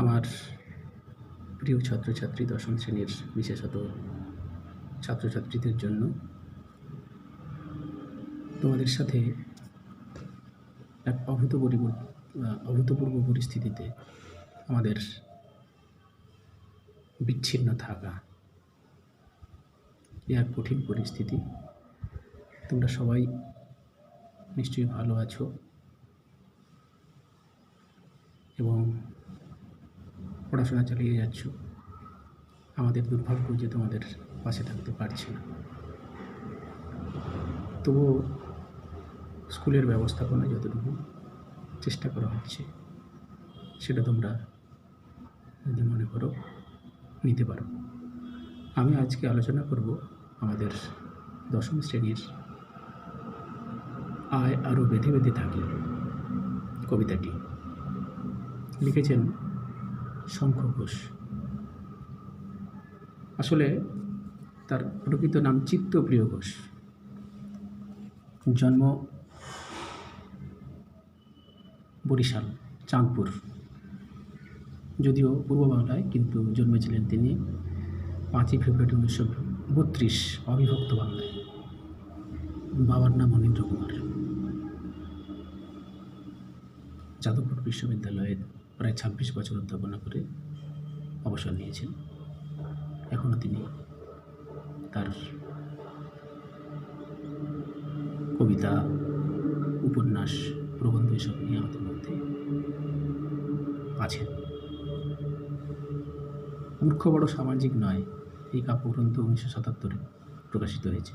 আমার প্রিয় ছাত্রছাত্রী দশম শ্রেণীর বিশেষত ছাত্রছাত্রীদের জন্য তোমাদের সাথে এক অভূতপূর্ব পরিস্থিতিতে আমাদের বিচ্ছিন্ন থাকা এক কঠিন পরিস্থিতি। তোমরা সবাই নিশ্চয়ই ভালো আছো এবং পড়াশোনা চালিয়ে যাচ্ছ। আমাদের দুর্ভাগ্য যে তোমাদের পাশে থাকতে পারছি না। তবুও স্কুলের ব্যবস্থাপনা যতটুকু চেষ্টা করা হচ্ছে সেটা তোমরা যদি মনে করো নিতে পারো। আমি আজকে আলোচনা করব আমাদের দশম শ্রেণীর আয় আরও বেঁধে বেঁধে থাকি কবিতাটি। লিখেছেন শঙ্খ ঘোষ। আসলে তার প্রকৃত নাম চিত্তপ্রিয় ঘোষ। জন্ম বরিশাল চাঁদপুর, যদিও পূর্ব বাংলায়, কিন্তু জন্মেছিলেন তিনি 5ই ফেব্রুয়ারি 1932 অবিভক্ত বাংলায়। বাবার নাম মনীন্দ্র কুমার। যাদবপুর বিশ্ববিদ্যালয়ের প্রায় 26 বছর অধ্যাপনা করে অবসর নিয়েছেন। এখনও তিনি তার কবিতা, উপন্যাস, প্রবন্ধ এসব নিয়ে আমাদের মধ্যে আছেন। মূর্খ বড় সামাজিক নয় এই কাব্যগ্রন্থ 1977 প্রকাশিত হয়েছে।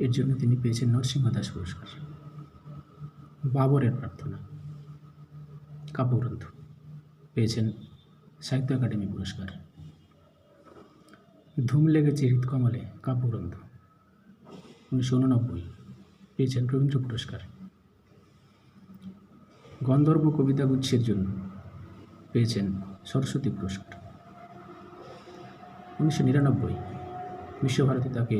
এর জন্য তিনি পেয়েছেন নরসিংহ দাস পুরস্কার। বাবরের প্রার্থনা কাব্যগ্রন্থ পেয়েছেন সাহিত্য একাডেমি পুরস্কার। ধুম লেগেছে হৃৎকমলে কাব্যগ্রন্থ 1989 পেয়েছেন রবীন্দ্র পুরস্কার। গন্ধর্ব কবিতা গুচ্ছের জন্য পেয়েছেন সরস্বতী পুরস্কার। 1999 বিশ্বভারতী তাকে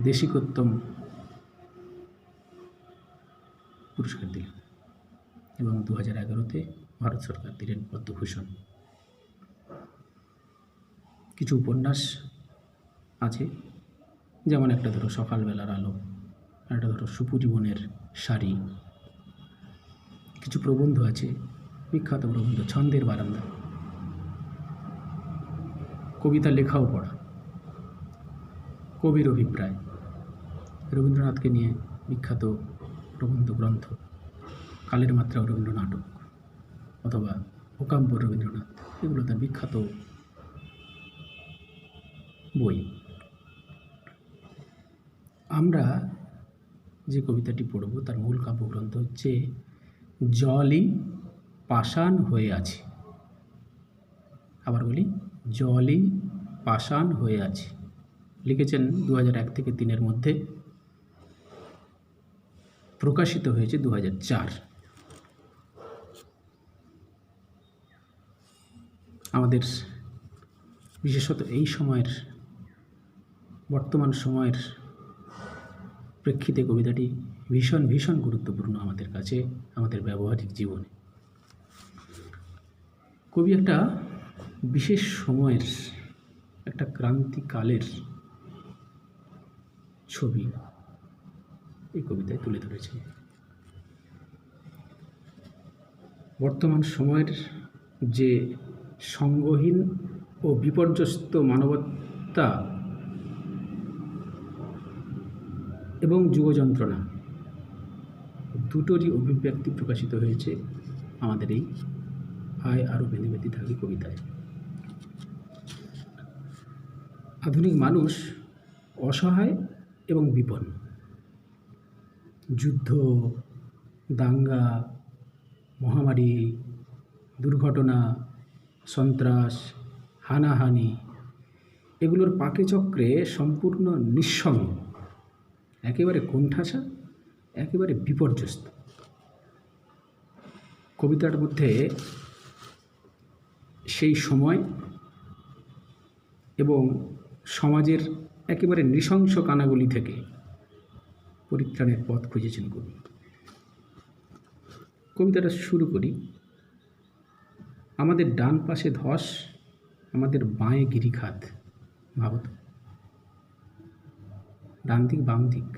দেশিকোত্তম পুরস্কার দিলেন এবং 2011-তে ভারত সরকার দিলেন পদ্মভূষণ। কিছু উপন্যাস আছে, যেমন একটা ধরো সকালবেলার আলো, একটা ধরো সুপুজীবনের শাড়ি। কিছু প্রবন্ধ আছে, বিখ্যাত প্রবন্ধ ছন্দের বারান্দা, কবিতা লেখা ও পড়া, কবির অভিপ্রায়, রবীন্দ্রনাথকে নিয়ে বিখ্যাত প্রবন্ধ গ্রন্থ কালের মাত্রা রবীন্দ্র নাটক অথবা ওকাম্পর রবীন্দ্রনাথ, এগুলো তার বিখ্যাত বই। আমরা যে কবিতাটি পড়ব তার মূল কাব্যগ্রন্থ হচ্ছে জলই পাষাণ হয়ে আছে। আবার বলি, জলই পাষাণ হয়ে আছে। লিখেছেন 2001 থেকে 3-এর মধ্যে, প্রকাশিত হয়েছে 2004। আমাদের বিশেষত এই সময়ের, বর্তমান সময়ের প্রেক্ষিতে কবিতাটি ভীষণ ভীষণ গুরুত্বপূর্ণ আমাদের কাছে, আমাদের ব্যবহারিক জীবনে। কবি একটা বিশেষ সময়ের, একটা ক্রান্তিকালের ছবি এই কবিতায় তুলে ধরেছে। বর্তমান সময়ের যে সঙ্গহীন ও বিপর্যস্ত মানবতা এবং যুগযন্ত্রণা দুটোরই অভিব্যক্তি প্রকাশিত হয়েছে আমাদের এই আয় আরও বেঁধে বেঁধে থাকি কবিতায়। আধুনিক মানুষ অসহায় এবং বিপন্ন। যুদ্ধ, দাঙ্গা, মহামারী, দুর্ঘটনা, সন্ত্রাস, হানাহানি, এগুলোর পাকে চক্রে সম্পূর্ণ নিঃসঙ্গ, একেবারে কোণঠাসা, একেবারে বিপর্যস্ত। কবিতার মধ্যে সেই সময় এবং সমাজের একেবারে নৃশংস কানাগুলি থেকে পরিত্রাণের পথ খুঁজেছেন কবি। কবিতাটা শুরু করি। আমাদের ডান পাশে ধস, আমাদের বাঁয়ে গিরিখাত। ভাবো তো, ডান দিক বাম দিক,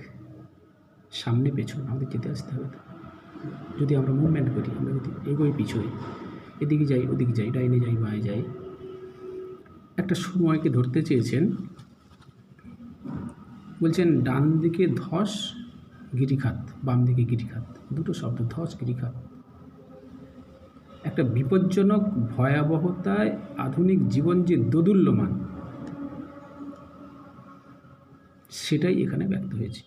সামনে পেছন, আমাদের যেতে আসতে হবে। তো যদি আমরা মুভমেন্ট করি, আমরা যদি এগোই পিছোই, এদিকে যাই ওদিকে যাই, ডাইনে যাই বাঁয়ে যাই, একটা সময়কে ধরতে চেয়েছেন। বলছেন ডান দিকে ধস গিরিখাত, বাম দিকে গিরিখাত, দুটো শব্দ, ধস গিরিখাত। একটা বিপজ্জনক ভয়াবহতায় আধুনিক জীবন যে দোদুল্যমান, সেটাই এখানে ব্যক্ত হয়েছে।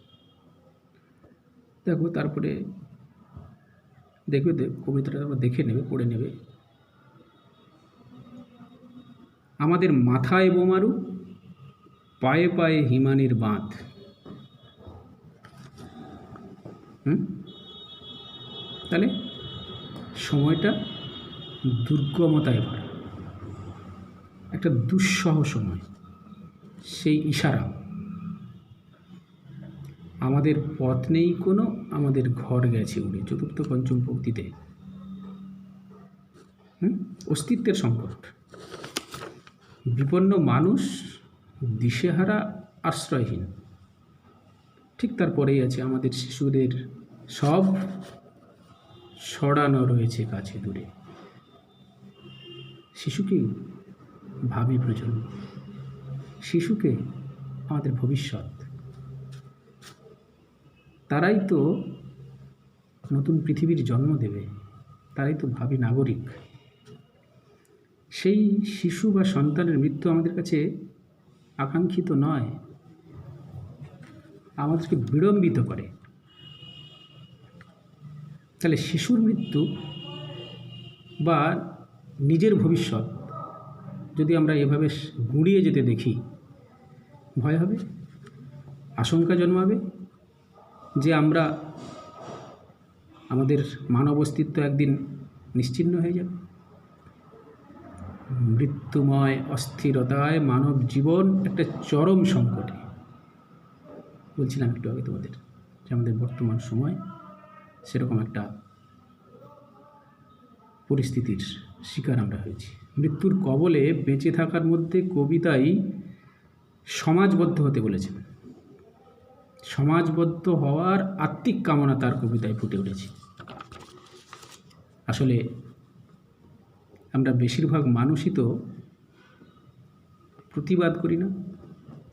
দেখো, তারপরে দেখবে, কবিতাটা দেখে নেবে, পড়ে নেবে। আমাদের মাথায় বোমারু, পায়ে পায়ে হিমানির বাঁধ। তাহলে সময়টা দুর্গমতায় ভরা, একটা দুঃসহ সময়। সেই ইশারা, আমাদের পথ নেই কোনো, আমাদের ঘর গেছে উড়ে, চতুর্থ পঞ্চম পংক্তিতে। অস্তিত্বের সংকট, বিপন্ন মানুষ, দিশেহারা, আশ্রয়হীন। ঠিক তারপরেই আছে আমাদের শিশুদের সব ছড়ানো রয়েছে কাছে দূরে। শিশুকে ভাবি প্রজন্ম, শিশুকে আমাদের ভবিষ্যৎ, তারাই তো নতুন পৃথিবীর জন্ম দেবে, তারাই তো ভাবি নাগরিক। সেই শিশু বা সন্তানের মৃত্যু আমাদের কাছে আকাঙ্ক্ষিত নয়, আমাদেরকে বিড়ম্বিত করে। তাহলে শিশুর মৃত্যু বা নিজের ভবিষ্যৎ যদি আমরা এভাবে গুঁড়িয়ে যেতে দেখি, ভয় হবে, আশঙ্কা জন্মাবে যে আমরা, আমাদের মানব অস্তিত্ব একদিন নিশ্চিহ্ন হয়ে যাবে। মৃত্যুময় অস্থিরতায় মানব জীবন একটা চরম সংকটে। বলছিলাম একটু আগে তোমাদের যে আমাদের বর্তমান সময় সেরকম একটা পরিস্থিতির শিকার আমরা হয়েছি। মৃত্যুর কবলে বেঁচে থাকার মধ্যে কবিতাই সমাজবদ্ধ হতে বলেছেন। সমাজবদ্ধ হওয়ার আত্মিক কামনা তার কবিতায় ফুটে উঠেছে। আসলে আমরা বেশিরভাগ মানুষই তো প্রতিবাদ করি না,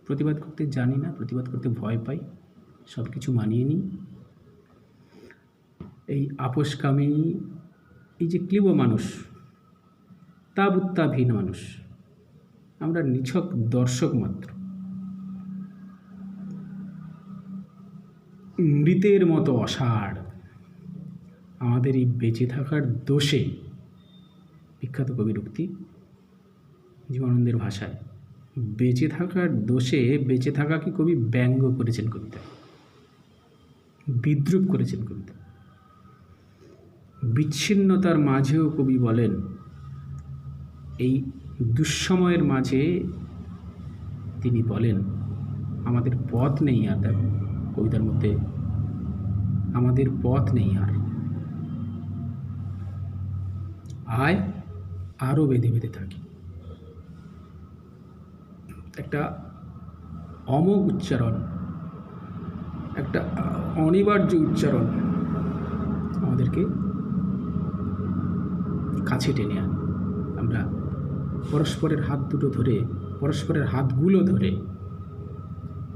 প্রতিবাদ করতে জানি না, প্রতিবাদ করতে ভয় পাই, সব কিছু মানিয়ে নিই। এই আপোষকামী, এই যে ক্লীব মানুষ, তাবুত্তাভীন মানুষ, আমরা নিছক দর্শক মাত্র। মৃতের মতো অসাড় আমাদের এই বেঁচে থাকার দোষে, বিখ্যাত কবির উক্তি জীবনানন্দের ভাষায়, বেঁচে থাকার দোষে বেঁচে থাকাকে কবি ব্যঙ্গ করেছেন কবিতায়, বিদ্রূপ করেছেন কবিতা। বিচ্ছিন্নতার মাঝেও কবি বলেন, এই দুঃসময়ের মাঝে তিনি বলেন আমাদের পথ নেই আর। দেখো কবিতার মধ্যে আমাদের পথ নেই আর, আয় আরও বেঁধে বেঁধে থাকি। একটা অমোঘ উচ্চারণ, একটা অনিবার্য উচ্চারণ আমাদেরকে কাছে টেনে আনে। আমরা পরস্পরের হাত দুটো ধরে, পরস্পরের হাতগুলো ধরে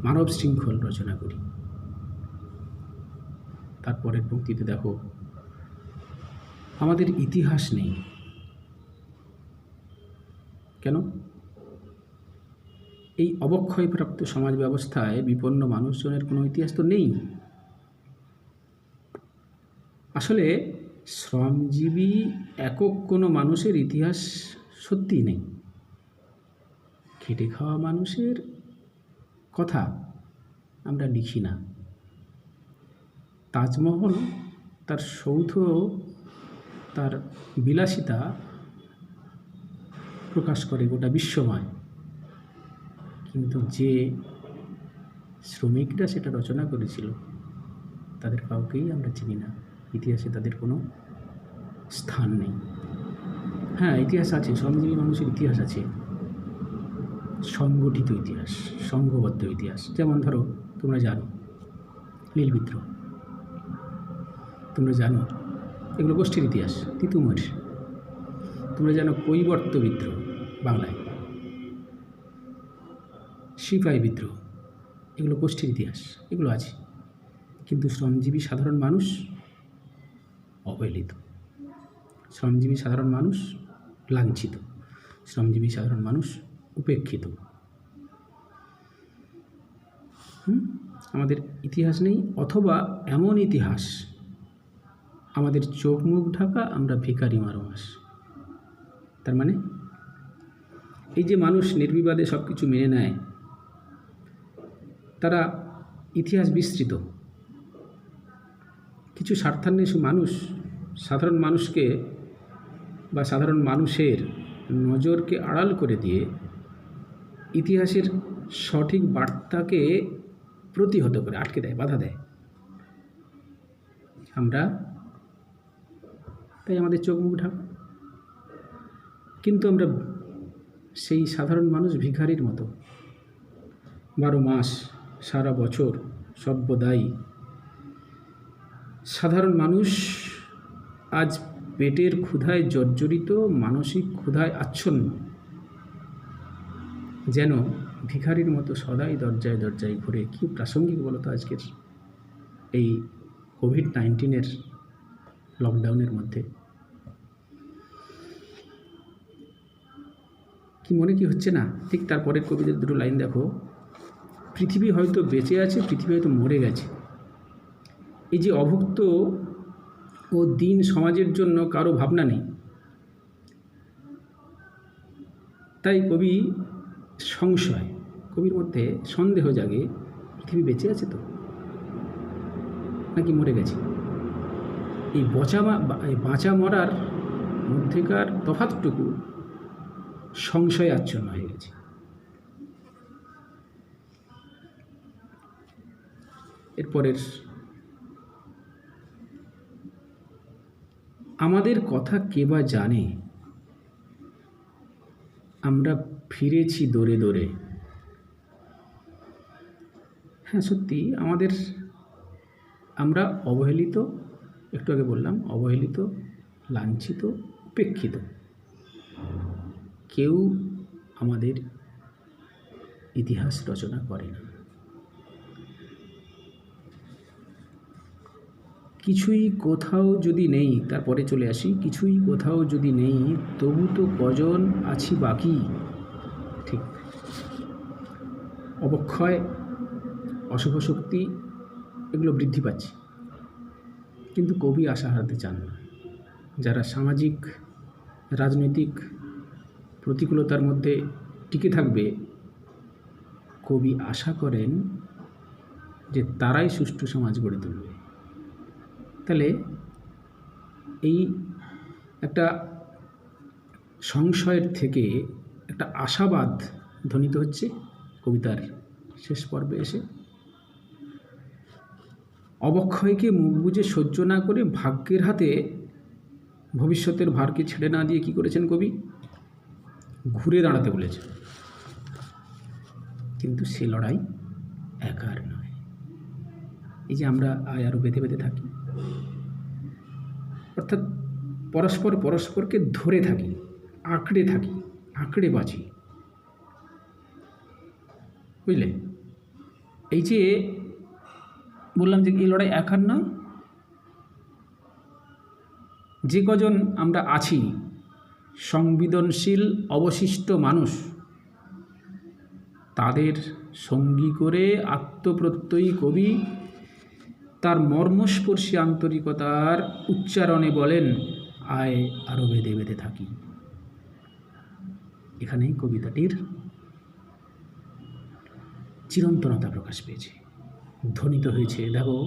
মানব শৃঙ্খল রচনা করি। তারপরের পংক্তিতে দেখো, আমাদের ইতিহাস নেই। কেন? এই অবক্ষয়প্রাপ্ত সমাজ ব্যবস্থায় বিপন্ন মানুষজনের কোনো ইতিহাস তো নেই। আসলে শ্রমজীবী একক কোনো মানুষের ইতিহাস সত্যিই নেই। খেটে খাওয়া মানুষের কথা আমরা লিখি না। তাজমহল তার সৌধ, তার বিলাসিতা প্রকাশ করে গোটা বিশ্বময়, কিন্তু যে শ্রমিকরা সেটা রচনা করেছিল তাদের কাউকেই আমরা চিনি না, ইতিহাসে তাদের কোনো স্থান নেই। হ্যাঁ, ইতিহাস আছে, শ্রমজীবী মানুষের ইতিহাস আছে, সংগঠিত ইতিহাস, সংঘবদ্ধ ইতিহাস। যেমন ধরো, তোমরা জানো নীল বিদ্রোহ, তোমরা জানো এগুলো গোষ্ঠীর ইতিহাস, তিতুমির। তোমরা জানো কৈবর্ত বিদ্রোহ বাংলায়, সিপাহী বিদ্রোহ, এগুলো গোষ্ঠীর ইতিহাস, এগুলো আছে। কিন্তু শ্রমজীবী সাধারণ মানুষ অবহেলিত, শ্রমজীবী সাধারণ মানুষ লাঞ্ছিত, শ্রমজীবী সাধারণ মানুষ উপেক্ষিত। আমাদের ইতিহাস নেই, অথবা এমন ইতিহাস আমাদের চোখ মুখ ঢাকা, আমরা ভিখারি মারমাস। তার মানে এই যে মানুষ নির্বিবাদে সব কিছু মেনে নেয়, তারা ইতিহাস বিস্তৃত। কিছু স্বার্থান্বেষী মানুষ সাধারণ মানুষকে বা সাধারণ মানুষের নজরকে আড়াল করে দিয়ে ইতিহাসের সঠিক বার্তাকে প্রতিহত করে, আটকে দেয়, বাধা দেয়। আমরা তাই আমাদের চোখ মুখ ঢাকা। কিন্তু আমরা সেই সাধারণ মানুষ ভিখারির মতো 12 মাস সারা বছর সর্বদাই সাধারণ মানুষ আজ পেটের ক্ষুধায় জর্জরিত, মানসিক ক্ষুধায় আচ্ছন্ন, যেন ভিখারির মতো সদাই দরজায় দরজায় ঘুরে। কি প্রাসঙ্গিক বলতো আজকের এই কোভিড-19 লকডাউনের মধ্যে। কি মনে কি হচ্ছে না? ঠিক তারপরের কবিদের দুটো লাইন দেখো, পৃথিবী হয়তো বেঁচে আছে, পৃথিবী হয়তো মরে গেছে। এই যে অভুক্ত ও দীন সমাজের জন্য কারো ভাবনা নেই। তাই কবি সংশয়, কবির মধ্যে সন্দেহ জাগে, পৃথিবী বেঁচে আছে তো নাকি মরে গেছে। এই বাঁচা মরার মধ্যেকার তফাৎটুকু সংশয়ে আচ্ছন্ন হয়ে গেছে। এরপরের, আমাদের কথা কে বা জানে, আমরা ফিরেছি দৌড়ে দৌড়ে। হ্যাঁ, সত্যি আমরা অবহেলিত, একটু আগে বললাম, অবহেলিত, লাঞ্ছিত, উপেক্ষিত। কেউ আমাদের ইতিহাস রচনা করে না। কিছুই কোথাও যদি নেই, তারপরে চলে আসি, কিছুই কোথাও যদি নেই, তবু তো কজন আছি বাকি। ঠিক, অবক্ষয়, অশুভ শক্তি এগুলো বৃদ্ধি পাচ্ছে, কিন্তু কবি আশা হারাতে চান না। যারা সামাজিক রাজনৈতিক প্রতিকূলতার মধ্যে টিকে থাকবে, কবি আশা করেন যে তারাই সুষ্ঠু সমাজ গড়ে তুলবে। তাহলে এই একটা সংশয়ের থেকে একটা আশাবাদ ধ্বনিত হচ্ছে কবিতার শেষ পর্বে এসে। অবক্ষয়কে মুখ বুজে সহ্য না করে ভাগ্যের হাতে ভবিষ্যতের ভারকে ছেড়ে না দিয়ে কী করেছেন কবি? ঘুরে দাঁড়াতে বলেছেন। কিন্তু সে লড়াই একার নয়। এই যে আমরা আরও বেঁধে বেঁধে থাকি, অর্থাৎ পরস্পরকে ধরে থাকি, আঁকড়ে বাঁচি, বুঝলে? এই যে বললাম যে এই লড়াই একার নয়, যে কজন আমরা আছি সংবেদনশীল অবশিষ্ট মানুষ, তাদের সঙ্গী করে আত্মপ্রত্যয়ী কবি তার মর্মস্পর্শী আন্তরিকতার উচ্চারণে বলেন, আয় আরও বেঁধে বেঁধে থাকি। এখানেই কবিতাটির চিরন্তনতা প্রকাশ পেয়েছে, ধ্বনিত হয়েছে। দেখো,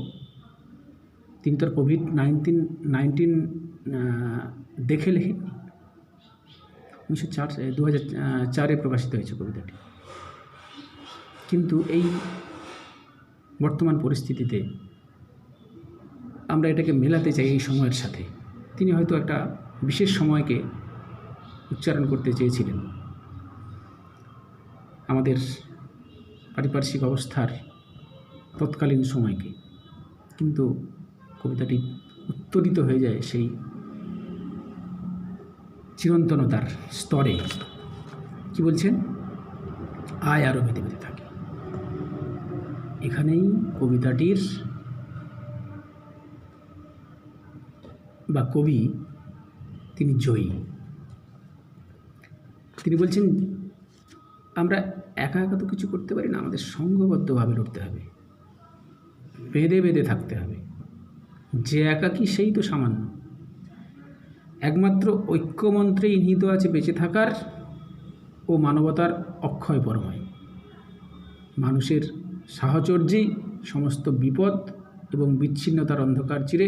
তিনি তো কোভিড-19 দেখে লেখেন, 2004 প্রকাশিত হয়েছে কবিতাটি। কিন্তু এই বর্তমান পরিস্থিতিতে আমরা এটাকে মেলাতে চাই এই সময়ের সাথে। তিনি হয়তো একটা বিশেষ সময়কে উচ্চারণ করতে চেয়েছিলেন আমাদের পারিপার্শ্বিক অবস্থার তৎকালীন সময়কে, কিন্তু কবিতাটি উত্তরিত হয়ে যায় সেই চিরন্তনতার স্তরে। কি বলছেন? আয় আরও বেঁধে বেঁধে থাকে। এখানেই কবিতাটির বা কবি তিনি জয়ী। তিনি বলছেন আমরা একা একা তো কিছু করতে পারি না, আমাদের সংঘবদ্ধভাবে লড়তে হবে, বেঁধে বেঁধে থাকতে হবে। যে একাকী সেই তো সামান্য, একমাত্র ঐক্যমন্ত্রেই নিহিত আছে বেঁচে থাকার ও মানবতার অক্ষয় পরমায়। মানুষের সাহচর্যেই সমস্ত বিপদ এবং বিচ্ছিন্নতার অন্ধকার চিরে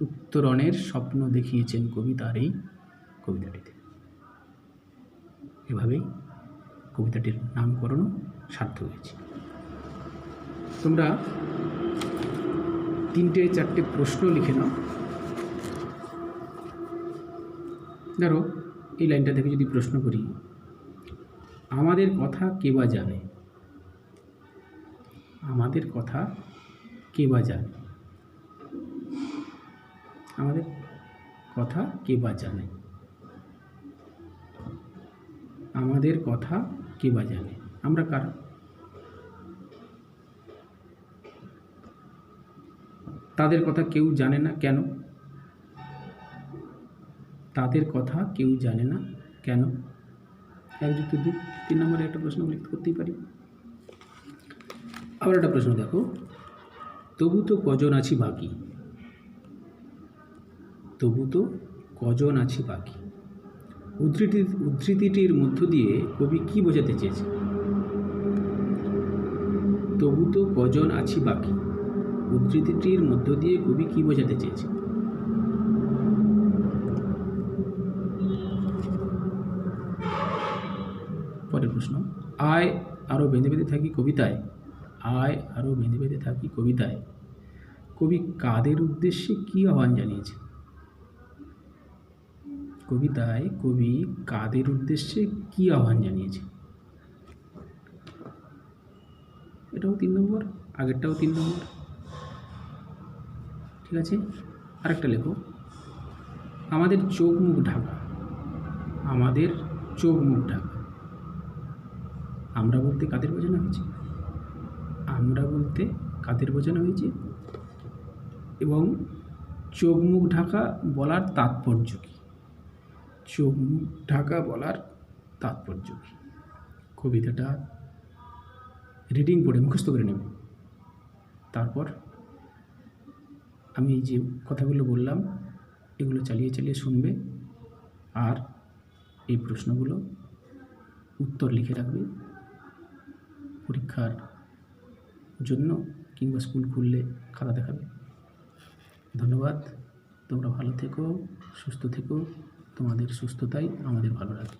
উত্তরণের স্বপ্ন দেখিয়েছেন কবি তার এই কবিতাটিতে। এভাবেই কবিতাটির নামকরণও সার্থক হয়েছে। তোমরা 3-4টে প্রশ্ন লিখে নাও। ধরো এই লাইনটা থেকে যদি প্রশ্ন করি, আমাদের কথা কে বা জানে? আমাদের কথা কে বা জানে? আমাদের কথা কে বা জানে? আমাদের কথা কে বা জানে? আমরা কারা? তাদের কথা কেউ জানে না কেন? তাদের কথা কেউ জানে না কেন? 1+2 3 নম্বরে একটা প্রশ্ন লিখতে করতেই পারি। আবার একটা প্রশ্ন দেখো, তবু তো কজন আছি বাকি। তবু তো কজন আছি বাকি। উদ্ধৃতিটির মধ্য দিয়ে কবি কি বোঝাতে চেয়েছে? তবু তো কজন আছি বাকি, উদ্ধৃতিটির মধ্য দিয়ে কবি কি বোঝাতে চেয়েছে? পরের প্রশ্ন, আয় আরও বেঁধে বেঁধে থাকি কবিতায়। আয় আরও বেঁধে বেঁধে থাকি কবিতায় কবি কাদের উদ্দেশ্যে কি আহ্বান জানিয়েছে? কবিতায় কবি কাদের উদ্দেশ্যে কি আহ্বান জানিয়েছে? এটাও 3 নম্বর, আগেরটাও 3 নম্বর। ঠিক আছে, আরেকটা লেখো, আমাদের চোখ মুখ ঢাকা। আমাদের চোখ মুখ ঢাকা। আমরা বলতে কাদের বোঝানো হয়েছে? আমরা বলতে কাদের বোঝানো হয়েছে? এবং চোখ মুখ ঢাকা বলার তাৎপর্য কী? চোখ মুখ ঢাকা বলার তাৎপর্য কী? কবিতাটা রিডিং পড়ে মুখস্থ করে নেবে। তারপর আমি এই যে কথাগুলো বললাম এগুলো চালিয়ে চালিয়ে শুনবে, আর এই প্রশ্নগুলো উত্তর লিখে রাখবে পরীক্ষার জন্য, কিংবা স্কুল খুললে খাতা দেখাবে। ধন্যবাদ। তোমরা ভালো থেকো, সুস্থ থেকো। তোমাদের সুস্থতাই আমাদের ভালো রাখে।